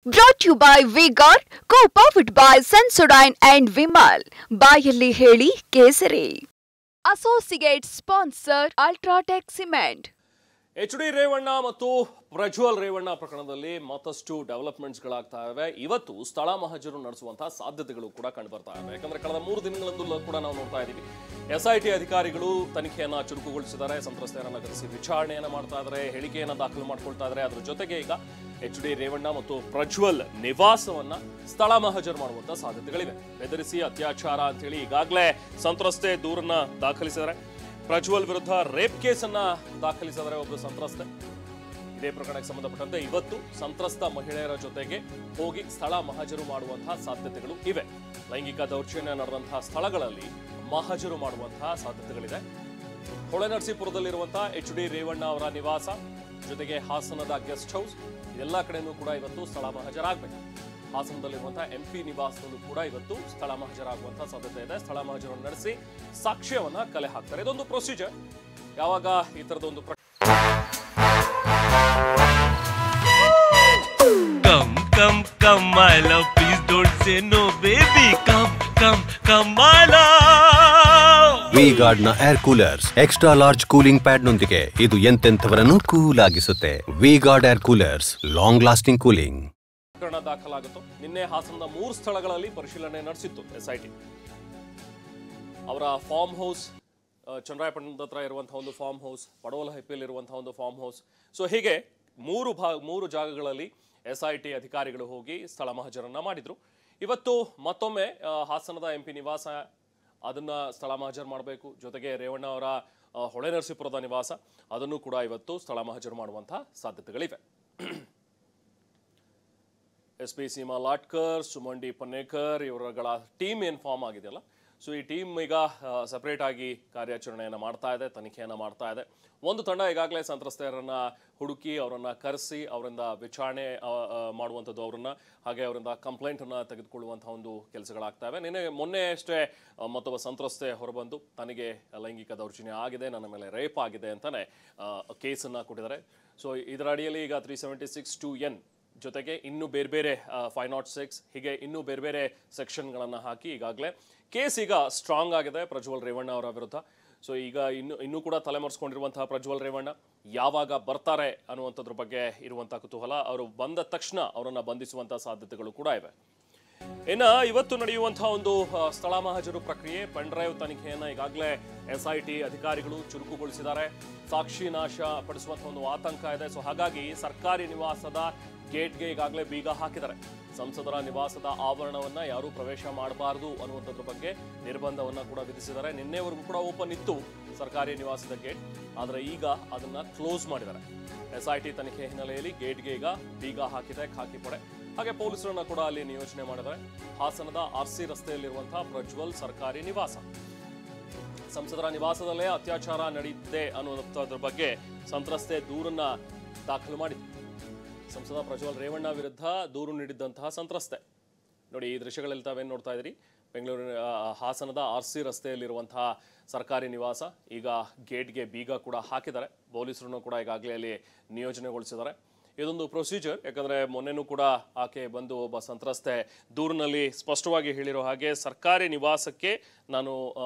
Brought to you by V-Guard, co-powered by Sensodyne and Vimal. ಬಾಯಲ್ಲಿ ಹೇಳಿ ಕೇಸರಿ. Associate sponsor Ultratech Cement. HD Revanna ಮತ್ತು ಪ್ರಜ್ವಲ್ ರೇವಣ್ಣ ಪ್ರಕರಣದಲ್ಲಿ ಮತ್ತಷ್ಟು ಡೆವಲಪ್ಮೆಂಟ್ಸ್ಗಳಾಗ್ತಾ ಇವೆ. ಇವತ್ತು ಸ್ಥಳ ಮಹಜರು ನಡೆಸುವಂತಹ ಸಾಧ್ಯತೆಗಳು ಕೂಡ ಕಂಡು ಬರ್ತಾ ಇವೆ. ಯಾಕಂದ್ರೆ ಕಳೆದ 3 ದಿನಗಳಿಂದಲೂ ಕೂಡ ನಾವು ನೋಡ್ತಾ ಇದ್ದೀವಿ, SIT ಅಧಿಕಾರಿಗಳು ತನಿಖೆಯನ್ನ ಚುರುಕುಗೊಳಿಸಿದ್ದಾರೆ, ಸಂತ್ರಸ್ತೆಯರನ್ನ ಕರೆಸಿ ವಿಚಾರಣೆಯನ್ನ ಮಾಡ್ತಾ ಇದ್ದಾರೆ, ಹೇಳಿಕೆಯನ್ನ ದಾಖಲು ಮಾಡ್ಕೊಳ್ತಾ ಇದ್ದಾರೆ. ಅದ್ರ ಜೊತೆಗೆ ಈಗ HD ರೇವಣ್ಣ ಮತ್ತು ಪ್ರಜ್ವಲ್ ನಿವಾಸವನ್ನ ಸ್ಥಳ ಮಹಜರು ಮಾಡುವಂತಹ ಸಾಧ್ಯತೆಗಳಿವೆ. ಬೆದರಿಸಿ ಅತ್ಯಾಚಾರ ಅಂತ ಹೇಳಿ ಈಗಾಗಲೇ ಸಂತ್ರಸ್ತೆ ದೂರನ್ನ ದಾಖಲಿಸಿದ್ದಾರೆ. ಪ್ರಜ್ವಲ್ ವಿರುದ್ಧ ರೇಪ್ ಕೇಸನ್ನ ದಾಖಲಿಸಿದರೆ ಒಬ್ಬರು ಸಂತ್ರಸ್ತೆ. ಇದೇ ಪ್ರಕರಣಕ್ಕೆ ಸಂಬಂಧಪಟ್ಟಂತೆ ಇವತ್ತು ಸಂತ್ರಸ್ತ ಮಹಿಳೆಯರ ಜೊತೆಗೆ ಹೋಗಿ ಸ್ಥಳ ಮಹಜರು ಮಾಡುವಂತಹ ಸಾಧ್ಯತೆಗಳು ಇವೆ. ಲೈಂಗಿಕ ದೌರ್ಜನ್ಯ ನಡೆದಂತಹ ಸ್ಥಳಗಳಲ್ಲಿ ಮಹಜರು ಮಾಡುವಂತಹ ಸಾಧ್ಯತೆಗಳಿದೆ. ಹೊಳೆನರಸೀಪುರದಲ್ಲಿರುವಂತಹ HD ರೇವಣ್ಣ ಅವರ ನಿವಾಸ ಜೊತೆಗೆ ಹಾಸನದ ಗೆಸ್ಟ್ ಹೌಸ್ ಎಲ್ಲ ಕಡೆನೂ ಕೂಡ ಇವತ್ತು ಸ್ಥಳ ಮಹಜರಾಗಬೇಕು. ಹಾಸನದಲ್ಲಿರುವಂತಹ MP ನಿವಾಸದಲ್ಲೂ ಕೂಡ ಇವತ್ತು ಸ್ಥಳ ಮಹಜರಾಗುವಂತಹ ಸಾಧ್ಯತೆ ಇದೆ. ಸ್ಥಳ ಮಹಜರನ್ನು ನಡೆಸಿ ಸಾಕ್ಷ್ಯವನ್ನ ಕಲೆ ಹಾಕ್ತಾರೆ. ಇದೊಂದು ಪ್ರೊಸೀಜರ್. ಯಾವಾಗ ಈ ತರದೊಂದು Come, my love, please don't say no, baby. Come, my love. V-Guard ನ air coolers extra large cooling pad ನೊಂದಿಗೆ ಇದು ಎಂತೆಂಥವರನ್ನು ಕೂಲ್ ಆಗಿಸುತ್ತೆ. V-Guard air coolers, long lasting cooling. ಪ್ರಕರಣ ದಾಖಲಾಗುತ್ತೋ. ನಿನ್ನೆ ಹಾಸನದ 3 ಸ್ಥಳಗಳಲ್ಲಿ ಪರಿಶೀಲನೆ ನಡೆಸಿತ್ತು SIT. ಅವರ ಫಾರ್ಮ್ ಹೌಸ್, ಚನ್ನರಾಯಪಟ್ಟಣದ ಹತ್ರ ಇರುವಂತಹ ಒಂದು ಫಾರ್ಮ್ ಹೌಸ್, ಪಡವಲ ಹೈಪಿಯಲ್ಲಿ ಇರುವಂತಹ ಒಂದು ಫಾರ್ಮ್ ಹೌಸ್. ಸೊ ಹೀಗೆ 3 ಜಾಗಗಳಲ್ಲಿ SIT ಅಧಿಕಾರಿಗಳು ಹೋಗಿ ಸ್ಥಳ ಮಹಜರನ್ನ ಮಾಡಿದ್ರು. ಇವತ್ತು ಮತ್ತೊಮ್ಮೆ ಹಾಸನದ MP ನಿವಾಸ ಅದನ್ನ ಸ್ಥಳ ಮಹಜರು ಮಾಡಬೇಕು. ಜೊತೆಗೆ ರೇವಣ್ಣ ಅವರ ಹೊಳೆನರಸೀಪುರದ ನಿವಾಸ ಅದನ್ನು ಕೂಡ ಇವತ್ತು ಸ್ಥಳ ಮಹಜರು ಮಾಡುವಂತಹ ಸಾಧ್ಯತೆಗಳಿವೆ. SP ಸೀಮಾ ಲಾಟ್ಕರ್, ಸುಮಂಡಿ ಪನ್ನೇಕರ್ ಇವರುಗಳ ಟೀಮ್ ಏನು ಫಾರ್ಮ್ ಆಗಿದೆಯಲ್ಲ, ಸೊ ಈ ಟೀಮ್ ಈಗ ಸಪರೇಟ್ ಆಗಿ ಕಾರ್ಯಾಚರಣೆಯನ್ನು ಮಾಡ್ತಾ ಇದೆ, ತನಿಖೆಯನ್ನು ಮಾಡ್ತಾ ಇದೆ. ಒಂದು ತಂಡ ಈಗಾಗಲೇ ಸಂತ್ರಸ್ತೆಯರನ್ನ ಹುಡುಕಿ ಅವರನ್ನ ಕರೆಸಿ ಅವರಿಂದ ವಿಚಾರಣೆ ಮಾಡುವಂಥದ್ದು, ಅವರನ್ನ ಹಾಗೆ ಅವರಿಂದ ಕಂಪ್ಲೇಂಟನ್ನು ತೆಗೆದುಕೊಳ್ಳುವಂಥ ಒಂದು ಕೆಲಸಗಳಾಗ್ತಾ ಇವೆ. ಮೊನ್ನೆ ಅಷ್ಟೇ ಮತ್ತೊಬ್ಬ ಸಂತ್ರಸ್ತೆ ಹೊರಬಂದು ತನಗೆ ಲೈಂಗಿಕ ದೌರ್ಜನ್ಯ ಆಗಿದೆ, ನನ್ನ ಮೇಲೆ ರೇಪ್ ಆಗಿದೆ ಅಂತಾನೆ ಕೇಸನ್ನು ಕೊಟ್ಟಿದ್ದಾರೆ. ಸೊ ಇದರ ಅಡಿಯಲ್ಲಿ ಈಗ 376(2)N ಜೊತೆಗೆ ಇನ್ನೂ ಬೇರೆ 506 ಹೀಗೆ ಇನ್ನೂ ಬೇರೆ ಸೆಕ್ಷನ್ಗಳನ್ನು ಹಾಕಿ ಈಗಾಗಲೇ ಕೇಸ್ ಈಗ ಸ್ಟ್ರಾಂಗ್ ಆಗಿದೆ ಪ್ರಜ್ವಲ್ ರೇವಣ್ಣ ಅವರ ವಿರುದ್ಧ. ಸೊ ಈಗ ಇನ್ನೂ ಕೂಡ ತಲೆಮರೆಸ್ಕೊಂಡಿರುವಂತಹ ಪ್ರಜ್ವಲ್ ರೇವಣ್ಣ ಯಾವಾಗ ಬರ್ತಾರೆ ಅನ್ನುವಂಥದ್ರ ಬಗ್ಗೆ ಇರುವಂತಹ ಕುತೂಹಲ. ಅವರು ಬಂದ ತಕ್ಷಣ ಅವರನ್ನು ಬಂಧಿಸುವಂತಹ ಸಾಧ್ಯತೆಗಳು ಕೂಡ ಇವೆ. ಇನ್ನು ಇವತ್ತು ನಡೆಯುವಂತಹ ಒಂದು ಸ್ಥಳ ಮಹಜರು ಪ್ರಕ್ರಿಯೆ, ಪೆನ್ ಡ್ರೈವ್ ತನಿಖೆಯನ್ನು ಈಗಾಗಲೇ SIT ಅಧಿಕಾರಿಗಳು ಚುರುಕುಗೊಳಿಸಿದ್ದಾರೆ. ಸಾಕ್ಷಿ ನಾಶ ಪಡಿಸುವಂತಹ ಒಂದು ಆತಂಕ ಇದೆ. ಸೊ ಹಾಗಾಗಿ ಸರ್ಕಾರಿ ನಿವಾಸದ ಗೇಟ್ಗೆ ಈಗಾಗಲೇ ಬೀಗ ಹಾಕಿದ್ದಾರೆ. ಸಂಸದರ ನಿವಾಸದ ಆವರಣವನ್ನ ಯಾರೂ ಪ್ರವೇಶ ಮಾಡಬಾರದು ಅನ್ನುವಂಥದ್ರ ಬಗ್ಗೆ ನಿರ್ಬಂಧವನ್ನ ಕೂಡ ವಿಧಿಸಿದ್ದಾರೆ. ನಿನ್ನೆವರೆಗೂ ಕೂಡ ಓಪನ್ ಇತ್ತು ಸರ್ಕಾರಿ ನಿವಾಸದ ಗೇಟ್, ಆದರೆ ಈಗ ಅದನ್ನ ಕ್ಲೋಸ್ ಮಾಡಿದ್ದಾರೆ. SIT ತನಿಖೆ ಹಿನ್ನೆಲೆಯಲ್ಲಿ ಗೇಟ್ಗೆ ಈಗ ಬೀಗ ಹಾಕಿದೆ ಖಾಕಿ ಪಡೆ. ಹಾಗೆ ಪೊಲೀಸರನ್ನ ಕೂಡ ಅಲ್ಲಿ ನಿಯೋಜನೆ ಮಾಡಿದ್ದಾರೆ. ಹಾಸನದ RC ರಸ್ತೆಯಲ್ಲಿರುವಂತಹ ಪ್ರಜ್ವಲ್ ಸರ್ಕಾರಿ ನಿವಾಸ, ಸಂಸದರ ನಿವಾಸದಲ್ಲೇ ಅತ್ಯಾಚಾರ ನಡೆದಿದೆ ಅನ್ನುವಂಥದ್ರ ಬಗ್ಗೆ ಸಂತ್ರಸ್ತೆ ದೂರನ್ನ ದಾಖಲು ಮಾಡಿದೆ. ಸಂಸದ ಪ್ರಜ್ವಲ್ ರೇವಣ್ಣ ವಿರುದ್ಧ ದೂರು ನೀಡಿದ್ದಂತಹ ಸಂತ್ರಸ್ತೆ ನೋಡಿ, ಈ ದೃಶ್ಯಗಳಲ್ಲಿ ತಾವೇನು ನೋಡ್ತಾ ಇದ್ದೀರಿ, ಬೆಂಗಳೂರಿನ ಹಾಸನದ RC ರಸ್ತೆಯಲ್ಲಿರುವಂತಹ ಸರ್ಕಾರಿ ನಿವಾಸ. ಈಗ ಗೇಟ್ಗೆ ಬೀಗ ಕೂಡ ಹಾಕಿದ್ದಾರೆ. ಪೊಲೀಸರನ್ನು ಕೂಡ ಈಗಾಗಲೇ ಅಲ್ಲಿ ನಿಯೋಜನೆಗೊಳಿಸಿದ್ದಾರೆ. ಇದೊಂದು ಪ್ರೊಸೀಜರ್. ಯಾಕಂದರೆ ಮೊನ್ನೆನೂ ಕೂಡ ಆಕೆ ಬಂದು ಒಬ್ಬ ಸಂತ್ರಸ್ತೆ ದೂರಿನಲ್ಲಿ ಸ್ಪಷ್ಟವಾಗಿ ಹೇಳಿರೋ ಹಾಗೆ ಸರ್ಕಾರಿ ನಿವಾಸಕ್ಕೆ ನಾನು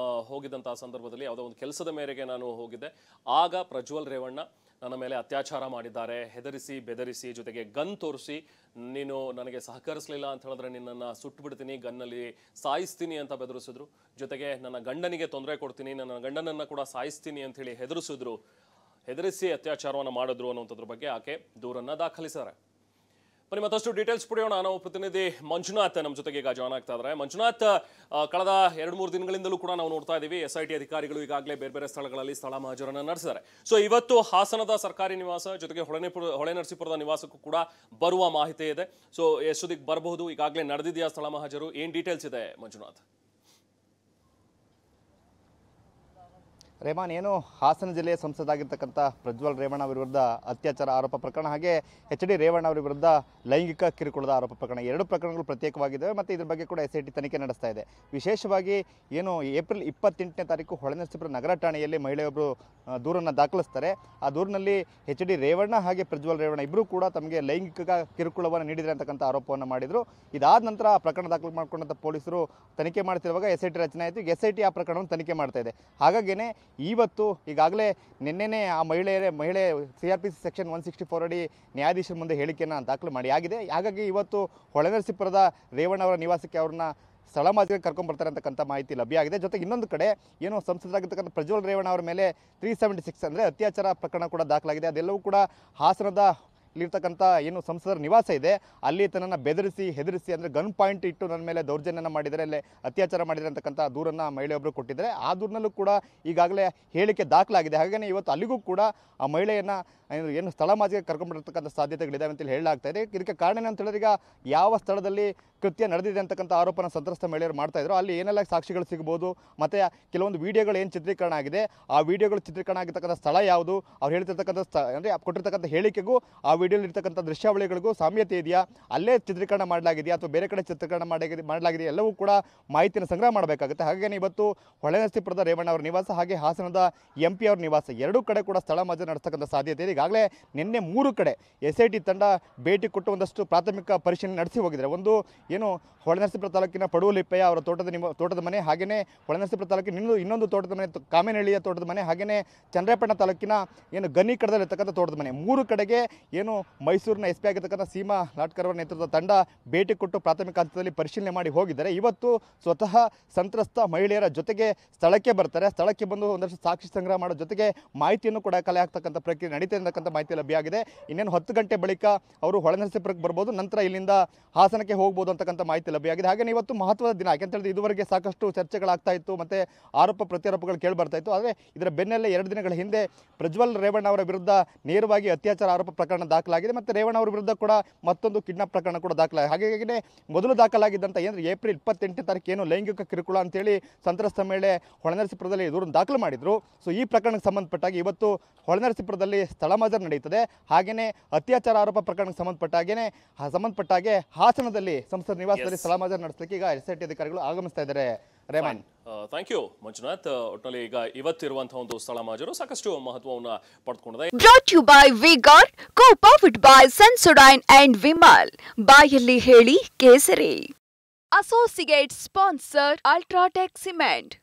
ಹೋಗಿದ್ದಂತಹ ಸಂದರ್ಭದಲ್ಲಿ ಯಾವುದೋ ಒಂದು ಕೆಲಸದ ಮೇರೆಗೆ ನಾನು ಹೋಗಿದ್ದೆ. ಆಗ ಪ್ರಜ್ವಲ್ ರೇವಣ್ಣ ನನ್ನ ಮೇಲೆ ಅತ್ಯಾಚಾರ ಮಾಡಿದ್ದಾರೆ, ಹೆದರಿಸಿ ಬೆದರಿಸಿ, ಜೊತೆಗೆ ಗನ್ ತೋರಿಸಿ, ನೀನು ನನಗೆ ಸಹಕರಿಸಲಿಲ್ಲ ಅಂತ ಹೇಳಿದ್ರೆ ನಿನ್ನನ್ನು ಸುಟ್ಟು ಬಿಡ್ತೀನಿ, ಗನ್ನಲ್ಲಿ ಸಾಯಿಸ್ತೀನಿ ಅಂತ ಬೆದರಿಸಿದ್ರು. ಜೊತೆಗೆ ನನ್ನ ಗಂಡನಿಗೆ ತೊಂದರೆ ಕೊಡ್ತೀನಿ, ನನ್ನ ಗಂಡನನ್ನು ಕೂಡ ಸಾಯಿಸ್ತೀನಿ ಅಂತ ಹೇಳಿ ಹೆದರಿಸಿದ್ರು, ಹೆದರಿಸಿ ಅತ್ಯಾಚಾರವನ್ನು ಮಾಡಿದ್ರು ಅನ್ನುವಂಥದ್ರ ಬಗ್ಗೆ ಆಕೆ ದೂರನ್ನು ದಾಖಲಿಸಿದ್ದಾರೆ. ಬನ್ನಿ ಮತ್ತಷ್ಟು ಡೀಟೇಲ್ಸ್ ಪಡೆಯೋಣ. ನಾವು ಪ್ರತಿನಿಧಿ ಮಂಜುನಾಥ್ ನಮ್ಮ ಜೊತೆಗೆ ಈಗ ಜಾಯ್ನ್ ಆಗ್ತಾ ಇದ್ದಾರೆ. ಮಂಜುನಾಥ್, ಕಳೆದ 2-3 ದಿನಗಳಿಂದಲೂ ಕೂಡ ನಾವು ನೋಡ್ತಾ ಇದ್ದೀವಿ SIT ಅಧಿಕಾರಿಗಳು ಈಗಾಗಲೇ ಬೇರೆ ಸ್ಥಳಗಳಲ್ಲಿ ಸ್ಥಳ ಮಹಜರನ್ನು ನಡೆಸಿದ್ದಾರೆ. ಸೊ ಇವತ್ತು ಹಾಸನದ ಸರ್ಕಾರಿ ನಿವಾಸ ಜೊತೆಗೆ ಹೊಳೆನರಸೀಪುರದ ನಿವಾಸಕ್ಕೂ ಕೂಡ ಬರುವ ಮಾಹಿತಿ ಇದೆ. ಸೊ ಎಷ್ಟೊತ್ತಿಗೆ ಬರಬಹುದು, ಈಗಾಗಲೇ ನಡೆದಿದೆಯಾ ಸ್ಥಳ ಮಹಜರು, ಏನ್ ಡೀಟೇಲ್ಸ್ ಇದೆ ಮಂಜುನಾಥ್? ರೇಮಾನ್, ಏನು ಹಾಸನ ಜಿಲ್ಲೆಯ ಸಂಸದಾಗಿರ್ತಕ್ಕಂಥ ಪ್ರಜ್ವಲ್ ರೇವಣ್ಣ ಅವರ ವಿರುದ್ಧ ಅತ್ಯಾಚಾರ ಆರೋಪ ಪ್ರಕರಣ ಹಾಗೆ ಎಚ್ ಡಿ ರೇವಣ್ಣ ಅವರ ವಿರುದ್ಧ ಲೈಂಗಿಕ ಕಿರುಕುಳದ ಆರೋಪ ಪ್ರಕರಣ, ಎರಡು ಪ್ರಕರಣಗಳು ಪ್ರತ್ಯೇಕವಾಗಿದ್ದಾವೆ ಮತ್ತು ಇದ್ರ ಬಗ್ಗೆ ಕೂಡ SIT ತನಿಖೆ ನಡೆಸ್ತಾ ಇದೆ. ವಿಶೇಷವಾಗಿ ಏನು ಏಪ್ರಿಲ್ 28ನೇ ತಾರೀಕು ಹೊಳೆನರಸೀಪುರ ನಗರ ಠಾಣೆಯಲ್ಲಿ ಮಹಿಳೆಯೊಬ್ಬರು ದೂರನ್ನು ದಾಖಲಿಸ್ತಾರೆ. ಆ ದೂರಿನಲ್ಲಿ ಎಚ್ ಡಿ ರೇವಣ್ಣ ಹಾಗೆ ಪ್ರಜ್ವಲ್ ರೇವಣ್ಣ ಇಬ್ಬರು ಕೂಡ ತಮಗೆ ಲೈಂಗಿಕ ಕಿರುಕುಳವನ್ನು ನೀಡಿದರೆ ಅಂತಕ್ಕಂಥ ಆರೋಪವನ್ನು ಮಾಡಿದರು. ಇದಾದ ನಂತರ ಆ ಪ್ರಕರಣ ದಾಖಲು ಮಾಡಿಕೊಂಡಂಥ ಪೊಲೀಸರು ತನಿಖೆ ಮಾಡ್ತಿರುವಾಗ SIT ರಚನೆ ಆಯಿತು. SIT ಆ ಪ್ರಕರಣವನ್ನು ತನಿಖೆ ಮಾಡ್ತಾ ಇದೆ. ಹಾಗಾಗಿಯೇ ಇವತ್ತು ಈಗಾಗಲೇ ನಿನ್ನೆನೇ ಆ ಮಹಿಳೆ CRPC ಸೆಕ್ಷನ್ 164 ಅಡಿ ನ್ಯಾಯಾಧೀಶರ ಮುಂದೆ ಹೇಳಿಕೆಯನ್ನು ದಾಖಲು ಮಾಡಿ ಆಗಿದೆ. ಹಾಗಾಗಿ ಇವತ್ತು ಹೊಳೆನರಸೀಪುರದ ರೇವಣ್ಣ ಅವರ ನಿವಾಸಕ್ಕೆ ಅವ್ರನ್ನ ಸ್ಥಳ ಮಾದರಿಗೆ ಕರ್ಕೊಂಡ್ಬರ್ತಾರೆ ಅಂತಕ್ಕಂಥ ಮಾಹಿತಿ ಲಭ್ಯ ಆಗಿದೆ. ಜೊತೆಗೆ ಇನ್ನೊಂದು ಕಡೆ ಏನು ಸಂಸದರಾಗಿರ್ತಕ್ಕಂಥ ಪ್ರಜ್ವಲ್ ರೇವಣ್ಣ ಅವರ ಮೇಲೆ 376 ಅಂದರೆ ಅತ್ಯಾಚಾರ ಪ್ರಕರಣ ಕೂಡ ದಾಖಲಾಗಿದೆ. ಅದೆಲ್ಲವೂ ಕೂಡ ಹಾಸನದ ಇಲ್ಲಿರ್ತಕ್ಕಂಥ ಏನು ಸಂಸದರ ನಿವಾಸ ಇದೆ ಅಲ್ಲಿ ತನ್ನನ್ನು ಬೆದರಿಸಿ ಹೆದರಿಸಿ ಅಂದರೆ ಗನ್ ಪಾಯಿಂಟ್ ಇಟ್ಟು ನನ್ನ ಮೇಲೆ ದೌರ್ಜನ್ಯನ ಮಾಡಿದರೆ ಅಲ್ಲೇ ಅತ್ಯಾಚಾರ ಮಾಡಿದರೆ ಅಂತಕ್ಕಂಥ ದೂರನ್ನು ಮಹಿಳೆಯೊಬ್ಬರು ಕೊಟ್ಟಿದ್ದಾರೆ. ಆ ದೂರಿನಲ್ಲೂ ಕೂಡ ಈಗಾಗಲೇ ಹೇಳಿಕೆ ದಾಖಲಾಗಿದೆ. ಹಾಗೆಯೇ ಇವತ್ತು ಅಲ್ಲಿಗೂ ಕೂಡ ಆ ಮಹಿಳೆಯನ್ನು ಏನು ಸ್ಥಳ ಮಾಜಿಗೆ ಕರ್ಕೊಂಡ್ಬಿಟ್ಟಿರ್ತಕ್ಕಂಥ ಸಾಧ್ಯತೆಗಳಿದ್ದಾವೆ ಅಂತೇಳಿ ಹೇಳಲಾಗ್ತಾ ಇದೆ. ಇದಕ್ಕೆ ಕಾರಣ ಏನಂತ ಹೇಳಿದ್ರೆ, ಈಗ ಯಾವ ಸ್ಥಳದಲ್ಲಿ ಕೃತ್ಯ ನಡೆದಿದೆ ಅಂತಕ್ಕಂಥ ಆರೋಪನ ಸಂತ್ರಸ್ತ ಮಹಿಳೆಯರು ಮಾಡ್ತಾ ಇದ್ರು, ಅಲ್ಲಿ ಏನೆಲ್ಲ ಸಾಕ್ಷಿಗಳು ಸಿಗ್ಬೋದು, ಮತ್ತು ಕೆಲವೊಂದು ವಿಡಿಯೋಗಳು ಏನು ಚಿತ್ರೀಕರಣ ಆಗಿದೆ, ಆ ವಿಡಿಯೋಗಳು ಚಿತ್ರೀಕರಣ ಆಗಿರ್ತಕ್ಕಂಥ ಸ್ಥಳ ಯಾವುದು, ಅವ್ರು ಹೇಳ್ತಿರ್ತಕ್ಕಂಥ ಅಂದರೆ ಕೊಟ್ಟಿರ್ತಕ್ಕಂಥ ಹೇಳಿಕೆಗೂ ಆ ವಿಡಿಯೋಲಿ ಇರ್ತಕ್ಕಂಥ ದೃಶ್ಯಾವಳಿಗಳಿಗೂ ಸಾಮ್ಯತೆ ಇದೆಯಾ, ಅಲ್ಲೇ ಚಿತ್ರೀಕರಣ ಮಾಡಲಾಗಿದೆಯಾ ಅಥವಾ ಬೇರೆ ಕಡೆ ಚಿತ್ರೀಕರಣ ಮಾಡಲಾಗಿದೆಯಾ, ಎಲ್ಲವೂ ಕೂಡ ಮಾಹಿತಿಯನ್ನು ಸಂಗ್ರಹ ಮಾಡಬೇಕಾಗುತ್ತೆ. ಹಾಗೆಯೇ ಇವತ್ತು ಹೊಳೆನರಸೀಪುರದ ರೇವಣ್ಣ ಅವರ ನಿವಾಸ ಹಾಗೆ ಹಾಸನದ MP ಅವರ ನಿವಾಸ ಎರಡೂ ಕಡೆ ಕೂಡ ಸ್ಥಳ ಮಾಜಿ ನಡೆಸ್ತಕ್ಕಂಥ ಸಾಧ್ಯತೆ ಇದೆ. ಈಗಾಗಲೇ ನಿನ್ನೆ 3 ಕಡೆ SIT ತಂಡ ಭೇಟಿ ಕೊಟ್ಟು ಒಂದಷ್ಟು ಪ್ರಾಥಮಿಕ ಪರಿಶೀಲನೆ ನಡೆಸಿ ಹೋಗಿದ್ದಾರೆ. ಒಂದು ಏನು ಹೊಳೆನರಸೀಪುರ ತಾಲೂಕಿನ ಪಡುವಲಿಪ್ಪಯ್ಯ ಅವರ ತೋಟದ ಮನೆ, ಹಾಗೆಯೇ ಹೊಳೆನರಸೀಪುರ ತಾಲೂಕಿನ ಇನ್ನೊಂದು ತೋಟದ ಮನೆ ಕಾಮೇನಹಳ್ಳಿಯ ತೋಟದ ಮನೆ, ಹಾಗೆಯೇ ಚಂದ್ರಪಟ್ಟಣ ತಾಲೂಕಿನ ಏನು ಗನ್ನಿಕಡದಲ್ಲಿರ್ತಕ್ಕಂಥ ತೋಟದ ಮನೆ, 3 ಕಡೆಗೆ ಏನು ಮೈಸೂರಿನ SP ಆಗಿರ್ತಕ್ಕಂಥ ಸೀಮಾ ಲಾಟ್ಕರ್ ಅವರ ನೇತೃತ್ವದ ತಂಡ ಭೇಟಿ ಕೊಟ್ಟು ಪ್ರಾಥಮಿಕ ಹಂತದಲ್ಲಿ ಪರಿಶೀಲನೆ ಮಾಡಿ ಹೋಗಿದ್ದಾರೆ. ಇವತ್ತು ಸ್ವತಃ ಸಂತ್ರಸ್ತ ಮಹಿಳೆಯರ ಜೊತೆಗೆ ಸ್ಥಳಕ್ಕೆ ಬರ್ತಾರೆ. ಸ್ಥಳಕ್ಕೆ ಬಂದು ಒಂದಷ್ಟು ಸಾಕ್ಷಿ ಸಂಗ್ರಹ ಮಾಡೋ ಜೊತೆಗೆ ಮಾಹಿತಿಯನ್ನು ಕೂಡ ಕಲೆ ಹಾಕ್ತಕ್ಕಂಥ ಪ್ರಕ್ರಿಯೆ ನಡೀತಾ ಇರತಕ್ಕಂಥ ಮಾಹಿತಿ ಲಭ್ಯ ಆಗಿದೆ. ಇನ್ನೇನು 10 ಗಂಟೆ ಬಳಿಕ ಅವರು ಹೊಳೆನರಸೀಪುರಕ್ಕೆ ಬರ್ಬೋದು, ನಂತರ ಇಲ್ಲಿಂದ ಹಾಸನಕ್ಕೆ ಹೋಗ್ಬೋದು ಅಂತಕ್ಕಂಥ ಮಾಹಿತಿ ಲಭ್ಯ ಆಗಿದೆ. ಹಾಗೆ ಇವತ್ತು ಮಹತ್ವದ ದಿನ, ಯಾಕೆಂತ ಹೇಳಿದ್ರೆ ಇದುವರೆಗೆ ಸಾಕಷ್ಟು ಚರ್ಚೆಗಳಾಗ್ತಾ ಇತ್ತು ಮತ್ತು ಆರೋಪ ಪ್ರತ್ಯಾರೋಪಗಳು ಕೇಳಿ ಬರ್ತಾ ಇತ್ತು. ಆದರೆ ಇದರ ಬೆನ್ನಲ್ಲೇ 2 ದಿನಗಳ ಹಿಂದೆ ಪ್ರಜ್ವಲ್ ರೇವಣ್ಣ ಅವರ ವಿರುದ್ಧ ನೇರವಾಗಿ ಅತ್ಯಾಚಾರ ಆರೋಪ ಪ್ರಕರಣ ದಾಖಲಾಗಿದೆ ಮತ್ತು ರೇವಣ್ಣ ಅವರ ವಿರುದ್ಧ ಕೂಡ ಮತ್ತೊಂದು ಕಿಡ್ನಾಪ್ ಪ್ರಕರಣ ಕೂಡ ದಾಖಲಾಗಿದೆ. ಹಾಗಾಗಿ ಮೊದಲು ದಾಖಲಾಗಿದ್ದಂಥ ಏನಂದ್ರೆ ಏಪ್ರಿಲ್ 28ನೇ ತಾರೀಕು ಏನು ಲೈಂಗಿಕ ಕಿರುಕುಳ ಅಂತೇಳಿ ಸಂತ್ರಸ್ತ ಮಹಿಳೆ ಹೊಳೆನರಸೀಪುರದಲ್ಲಿ ದೂರನ್ನು ದಾಖಲು ಮಾಡಿದ್ರು. ಸೊ ಈ ಪ್ರಕರಣಕ್ಕೆ ಸಂಬಂಧಪಟ್ಟಾಗಿ ಇವತ್ತು ಹೊಳೆನರಸೀಪುರದಲ್ಲಿ ಸ್ಥಳ ಮಾಜರ್ ನಡೆಯುತ್ತದೆ. ಹಾಗೆಯೇ ಅತ್ಯಾಚಾರ ಆರೋಪ ಪ್ರಕರಣಕ್ಕೆ ಸಂಬಂಧಪಟ್ಟಾಗೆ ಹಾಸನದಲ್ಲಿ ಸಂಸದ ನಿವಾಸದಲ್ಲಿ ಸ್ಥಳ ಮಾಜರ್ ನಡೆಸಲಿಕ್ಕೆ ಈಗ SIT ಅಧಿಕಾರಿಗಳು ಆಗಮಿಸ್ತಾ ಇದ್ದಾರೆ. ರೇಮನ್, ಥ್ಯಾಂಕ್ ಯು ಮಂಜುನಾಥ್. ಒಟ್ಟಿನಲ್ಲಿ ಈಗ ಇವತ್ತಿರುವಂತಹ ಒಂದು ಸ್ಥಳ ಮಾಜರು ಸಾಕಷ್ಟು ಮಹತ್ವವನ್ನು ಪಡೆದುಕೊಂಡಿದೆ. ಬ್ರಾಟ್ ಯು ಬೈ ವಿಗಾರ್, co-powered by Sensodyne and Vimal. ಬಾಯಲ್ಲಿ ಹೇಳಿ ಕೇಸರಿ. Associate sponsor UltraTech cement.